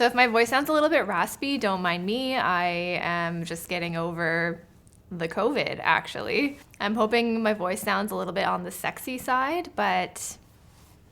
So if my voice sounds a little bit raspy, don't mind me. I am just getting over the COVID, actually. I'm hoping my voice sounds a little bit on the sexy side, but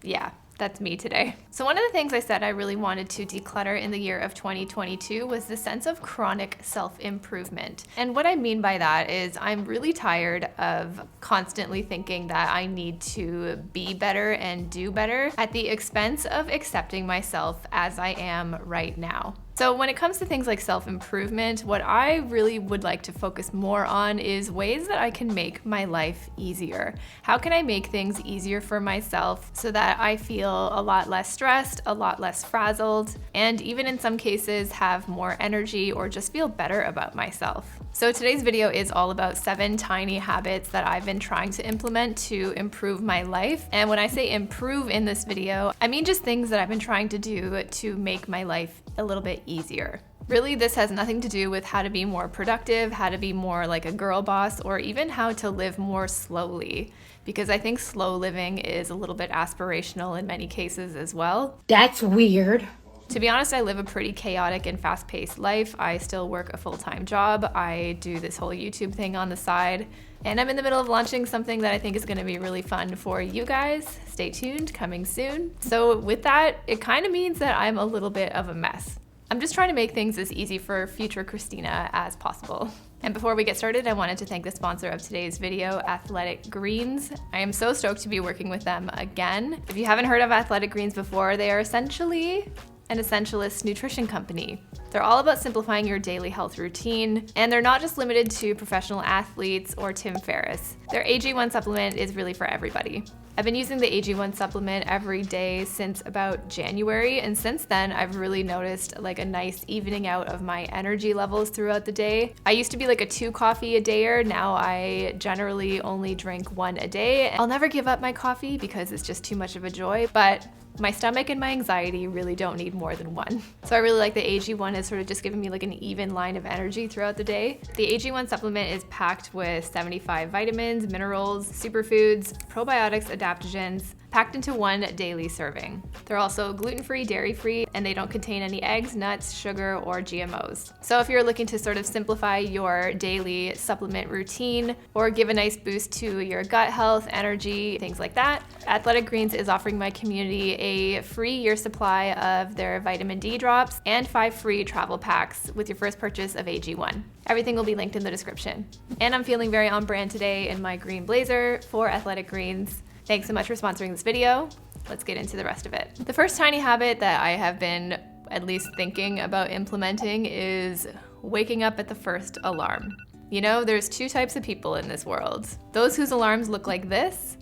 yeah, that's me today. So one of the things I said I really wanted to declutter in the year of 2022 was the sense of chronic self-improvement. And what I mean by that is I'm really tired of constantly thinking that I need to be better and do better at the expense of accepting myself as I am right now. So when it comes to things like self-improvement, what I really would like to focus more on is ways that I can make my life easier. How can I make things easier for myself so that I feel a lot less stressed, a lot less frazzled, and even in some cases have more energy or just feel better about myself. So today's video is all about 7 tiny habits that I've been trying to implement to improve my life. And when I say improve in this video, I mean just things that I've been trying to do to make my life a little bit easier. Really, this has nothing to do with how to be more productive, how to be more like a girl boss, or even how to live more slowly, because I think slow living is a little bit aspirational in many cases as well. That's weird. To be honest, I live a pretty chaotic and fast-paced life. I still work a full-time job. I do this whole YouTube thing on the side, and I'm in the middle of launching something that I think is going to be really fun for you guys. Stay tuned, coming soon. So with that, it kind of means that I'm a little bit of a mess. I'm just trying to make things as easy for future Christina as possible. And before we get started, I wanted to thank the sponsor of today's video, Athletic Greens. I am so stoked to be working with them again. If you haven't heard of Athletic Greens before, they are essentially an essentialist nutrition company. They're all about simplifying your daily health routine, and they're not just limited to professional athletes or Tim Ferriss. Their AG1 supplement is really for everybody. I've been using the AG1 supplement every day since about January, and since then I've really noticed like a nice evening out of my energy levels throughout the day. I used to be like a 2 coffee a dayer. Now I generally only drink 1 a day. I'll never give up my coffee because it's just too much of a joy, but my stomach and my anxiety really don't need more than 1. So I really like the AG1 has sort of just given me like an even line of energy throughout the day. The AG1 supplement is packed with 75 vitamins, minerals, superfoods, probiotics, adaptogens, packed into 1 daily serving. They're also gluten-free, dairy-free, and they don't contain any eggs, nuts, sugar, or GMOs. So if you're looking to sort of simplify your daily supplement routine or give a nice boost to your gut health, energy, things like that, Athletic Greens is offering my community a free year supply of their vitamin D drops and 5 free travel packs with your first purchase of AG1. Everything will be linked in the description. And I'm feeling very on brand today in my green blazer for Athletic Greens. Thanks so much for sponsoring this video. Let's get into the rest of it. The first tiny habit that I have been at least thinking about implementing is waking up at the first alarm. You know, there's 2 types of people in this world. Those whose alarms look like this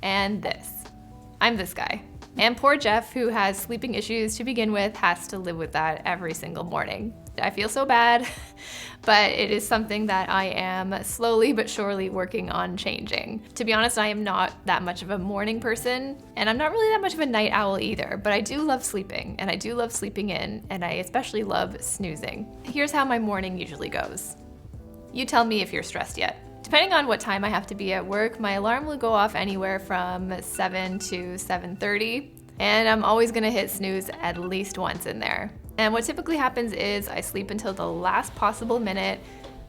and this. I'm this guy. And poor Jeff, who has sleeping issues to begin with, has to live with that every single morning. I feel so bad, but it is something that I am slowly but surely working on changing. To be honest, I am not that much of a morning person, and I'm not really that much of a night owl either, but I do love sleeping, and I do love sleeping in, and I especially love snoozing. Here's how my morning usually goes. You tell me if you're stressed yet. Depending on what time I have to be at work, my alarm will go off anywhere from 7 to 7:30, and I'm always gonna hit snooze at least once in there. And what typically happens is I sleep until the last possible minute,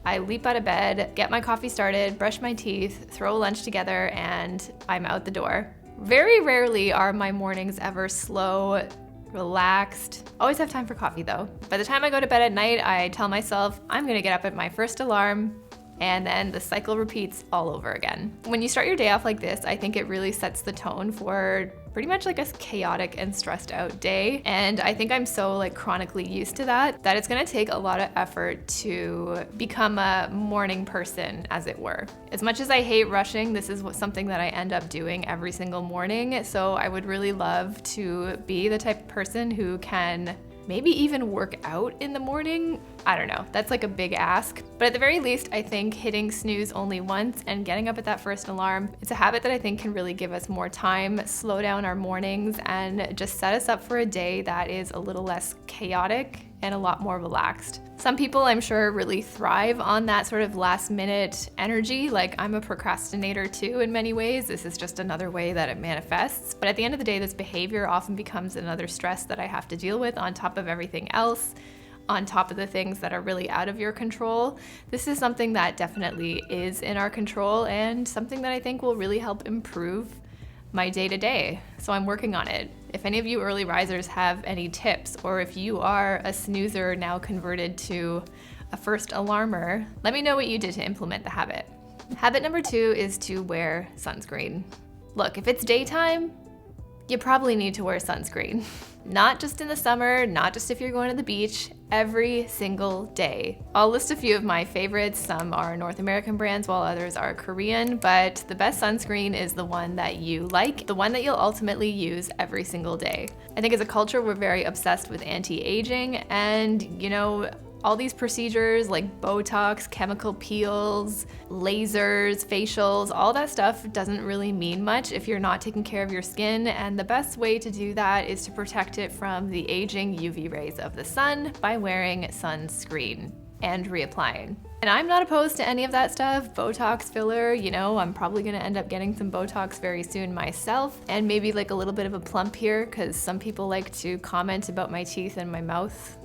I leap out of bed, get my coffee started, brush my teeth, throw lunch together, and I'm out the door. Very rarely are my mornings ever slow, relaxed. Always have time for coffee though. By the time I go to bed at night, I tell myself I'm gonna get up at my first alarm, and then the cycle repeats all over again. When you start your day off like this, I think it really sets the tone for pretty much like a chaotic and stressed out day. And I think I'm so like chronically used to that it's gonna take a lot of effort to become a morning person, as it were. As much as I hate rushing, this is something that I end up doing every single morning. So I would really love to be the type of person who can maybe even work out in the morning. I don't know, that's like a big ask. But at the very least, I think hitting snooze only once and getting up at that first alarm, it's a habit that I think can really give us more time, slow down our mornings, and just set us up for a day that is a little less chaotic and a lot more relaxed. Some people, I'm sure, really thrive on that sort of last minute energy. Like, I'm a procrastinator too in many ways. This is just another way that it manifests. But at the end of the day, this behavior often becomes another stress that I have to deal with on top of everything else, on top of the things that are really out of your control. This is something that definitely is in our control and something that I think will really help improve my day-to-day. So I'm working on it. If any of you early risers have any tips, or if you are a snoozer now converted to a first alarmer, let me know what you did to implement the habit. Habit number 2 is to wear sunscreen. Look, if it's daytime, you probably need to wear sunscreen. Not just in the summer, not just if you're going to the beach, every single day. I'll list a few of my favorites. Some are North American brands while others are Korean, but the best sunscreen is the one that you like, the one that you'll ultimately use every single day. I think as a culture, we're very obsessed with anti-aging, and all these procedures like Botox, chemical peels, lasers, facials, all that stuff doesn't really mean much if you're not taking care of your skin. And the best way to do that is to protect it from the aging UV rays of the sun by wearing sunscreen and reapplying. And I'm not opposed to any of that stuff. Botox filler, I'm probably gonna end up getting some Botox very soon myself, and maybe like a little bit of a plump here, because some people like to comment about my teeth and my mouth,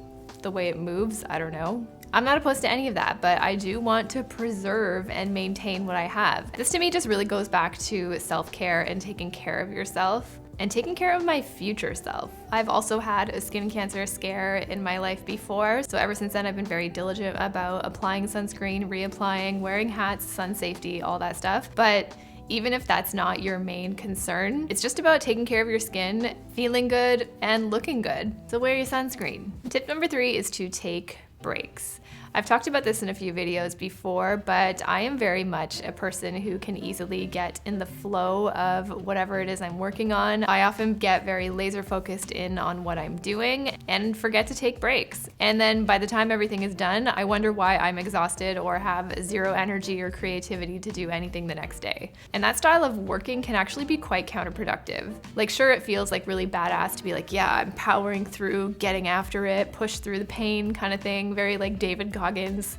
the way it moves. I don't know. I'm not opposed to any of that, but I do want to preserve and maintain what I have. This to me just really goes back to self-care and taking care of yourself and taking care of my future self. I've also had a skin cancer scare in my life before, so ever since then I've been very diligent about applying sunscreen, reapplying, wearing hats, sun safety, all that stuff. But even if that's not your main concern, it's just about taking care of your skin, feeling good, and looking good. So wear your sunscreen. Tip number 3 is to take breaks. I've talked about this in a few videos before, but I am very much a person who can easily get in the flow of whatever it is I'm working on. I often get very laser focused in on what I'm doing and forget to take breaks. And then by the time everything is done, I wonder why I'm exhausted or have zero energy or creativity to do anything the next day. And that style of working can actually be quite counterproductive. Like, sure, it feels like really badass to be like, yeah, I'm powering through, getting after it, push through the pain kind of thing, very like David Goggins,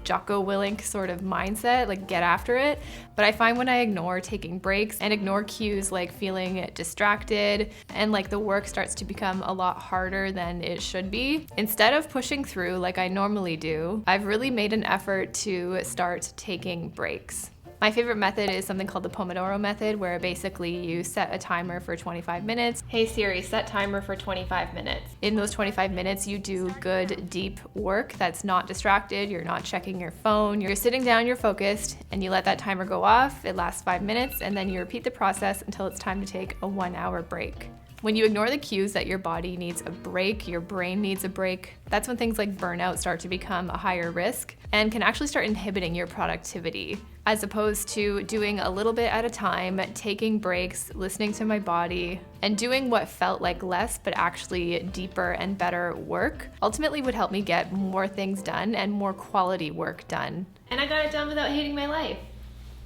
Jocko Willink sort of mindset, like get after it. But I find when I ignore taking breaks and ignore cues like feeling distracted and like the work starts to become a lot harder than it should be, instead of pushing through like I normally do, I've really made an effort to start taking breaks. My favorite method is something called the Pomodoro method, where basically you set a timer for 25 minutes. Hey Siri, set timer for 25 minutes. In those 25 minutes, you do good, deep work that's not distracted. You're not checking your phone. You're sitting down, you're focused, and you let that timer go off. It lasts 5 minutes, and then you repeat the process until it's time to take a 1-hour break. When you ignore the cues that your body needs a break, your brain needs a break, that's when things like burnout start to become a higher risk and can actually start inhibiting your productivity. As opposed to doing a little bit at a time, taking breaks, listening to my body, and doing what felt like less but actually deeper and better work, ultimately would help me get more things done and more quality work done. And I got it done without hating my life.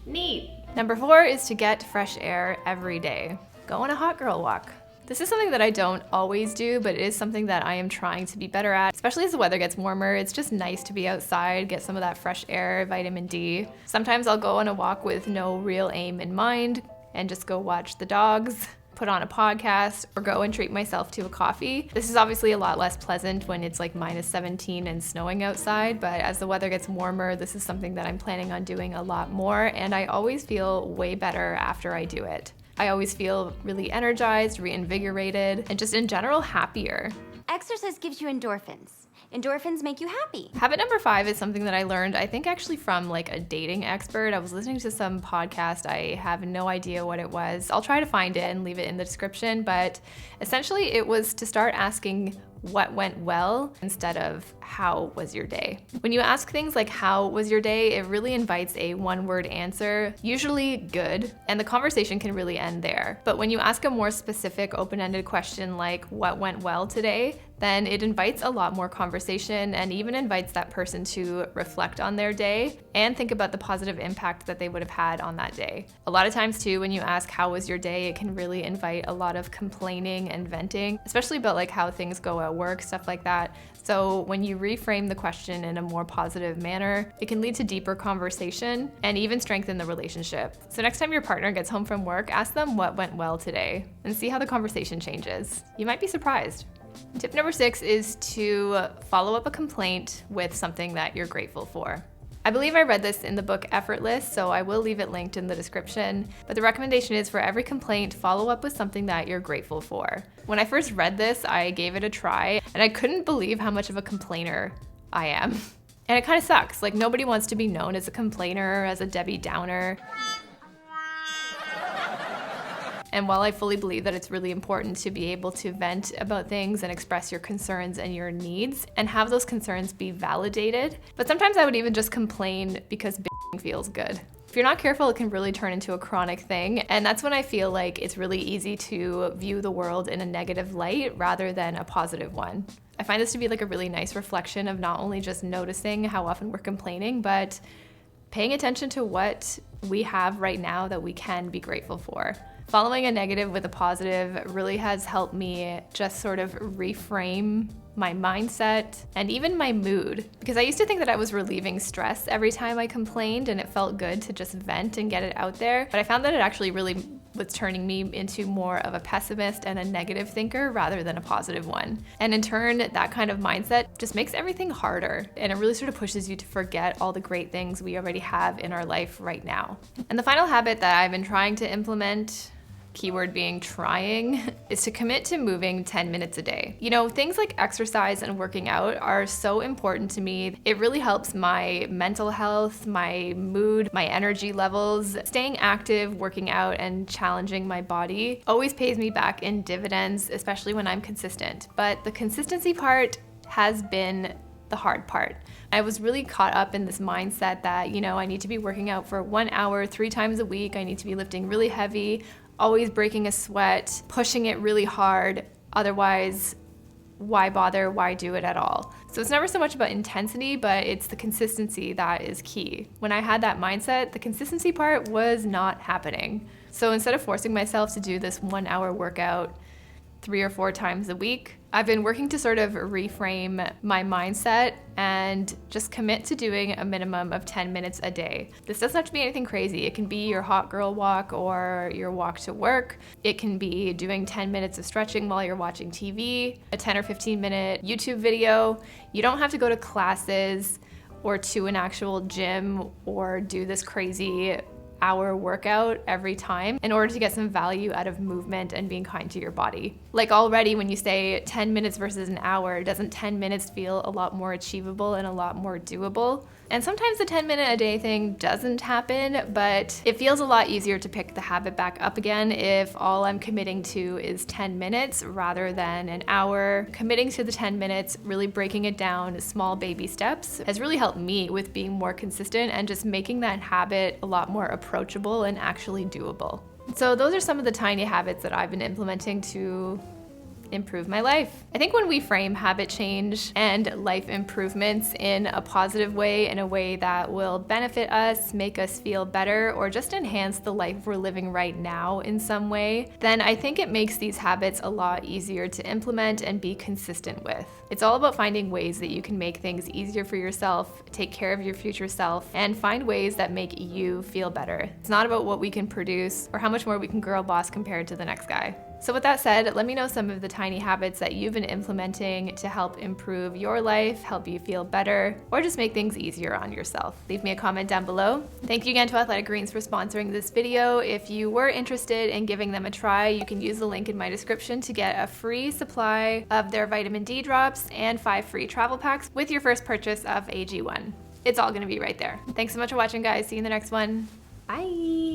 Neat. Number 4 is to get fresh air every day. Go on a hot girl walk. This is something that I don't always do, but it is something that I am trying to be better at, especially as the weather gets warmer. It's just nice to be outside, get some of that fresh air, vitamin D. Sometimes I'll go on a walk with no real aim in mind and just go watch the dogs, put on a podcast, or go and treat myself to a coffee. This is obviously a lot less pleasant when it's like -17 and snowing outside, but as the weather gets warmer, this is something that I'm planning on doing a lot more, and I always feel way better after I do it. I always feel really energized, reinvigorated, and just in general happier. Exercise gives you endorphins. Endorphins make you happy. Habit number 5 is something that I learned, I think actually from like a dating expert. I was listening to some podcast. I have no idea what it was. I'll try to find it and leave it in the description, but essentially it was to start asking what went well instead of how was your day. When you ask things like how was your day, it really invites a one-word answer, usually good, and the conversation can really end there. But when you ask a more specific open-ended question like what went well today, then it invites a lot more conversation and even invites that person to reflect on their day and think about the positive impact that they would have had on that day. A lot of times too, when you ask how was your day, it can really invite a lot of complaining and venting, especially about like how things go at work, stuff like that. So when you reframe the question in a more positive manner, it can lead to deeper conversation and even strengthen the relationship. So next time your partner gets home from work, ask them what went well today and see how the conversation changes. You might be surprised. Tip number 6 is to follow up a complaint with something that you're grateful for. I believe I read this in the book Effortless, so I will leave it linked in the description. But the recommendation is for every complaint, follow up with something that you're grateful for. When I first read this, I gave it a try, and I couldn't believe how much of a complainer I am. And it kind of sucks. Like, nobody wants to be known as a complainer, as a Debbie Downer. And while I fully believe that it's really important to be able to vent about things and express your concerns and your needs and have those concerns be validated, but sometimes I would even just complain because bitching feels good. If you're not careful, it can really turn into a chronic thing. And that's when I feel like it's really easy to view the world in a negative light rather than a positive one. I find this to be like a really nice reflection of not only just noticing how often we're complaining, but paying attention to what we have right now that we can be grateful for. Following a negative with a positive really has helped me just sort of reframe my mindset and even my mood. Because I used to think that I was relieving stress every time I complained and it felt good to just vent and get it out there. But I found that it actually really was turning me into more of a pessimist and a negative thinker rather than a positive one. And in turn, that kind of mindset just makes everything harder. And it really sort of pushes you to forget all the great things we already have in our life right now. And the final habit that I've been trying to implement, keyword being trying, is to commit to moving 10 minutes a day. You know, things like exercise and working out are so important to me. It really helps my mental health, my mood, my energy levels. Staying active, working out, and challenging my body always pays me back in dividends, especially when I'm consistent. But the consistency part has been the hard part. I was really caught up in this mindset that, you know, I need to be working out for 1 hour, 3 times a week. I need to be lifting really heavy, always breaking a sweat, pushing it really hard. Otherwise, why bother? Why do it at all? So it's never so much about intensity, but it's the consistency that is key. When I had that mindset, the consistency part was not happening. So instead of forcing myself to do this 1 hour workout 3 or 4 times a week, I've been working to sort of reframe my mindset and just commit to doing a minimum of 10 minutes a day. This doesn't have to be anything crazy. It can be your hot girl walk or your walk to work. It can be doing 10 minutes of stretching while you're watching TV, a 10 or 15 minute YouTube video. You don't have to go to classes or to an actual gym or do this crazy hour workout every time in order to get some value out of movement and being kind to your body. Like already when you say 10 minutes versus an hour, doesn't 10 minutes feel a lot more achievable and a lot more doable? And sometimes the 10-minute a day thing doesn't happen, but it feels a lot easier to pick the habit back up again if all I'm committing to is 10 minutes rather than an hour. Committing to the 10 minutes, really breaking it down, small baby steps, has really helped me with being more consistent and just making that habit a lot more approachable and actually doable. So those are some of the tiny habits that I've been implementing to improve my life. I think when we frame habit change and life improvements in a positive way, in a way that will benefit us, make us feel better, or just enhance the life we're living right now in some way, then I think it makes these habits a lot easier to implement and be consistent with. It's all about finding ways that you can make things easier for yourself, take care of your future self, and find ways that make you feel better. It's not about what we can produce or how much more we can girl boss compared to the next guy. So with that said, let me know some of the tiny habits that you've been implementing to help improve your life, help you feel better, or just make things easier on yourself. Leave me a comment down below. Thank you again to Athletic Greens for sponsoring this video. If you were interested in giving them a try, you can use the link in my description to get a free supply of their vitamin D drops and 5 free travel packs with your first purchase of AG1. It's all gonna be right there. Thanks so much for watching, guys. See you in the next one. Bye.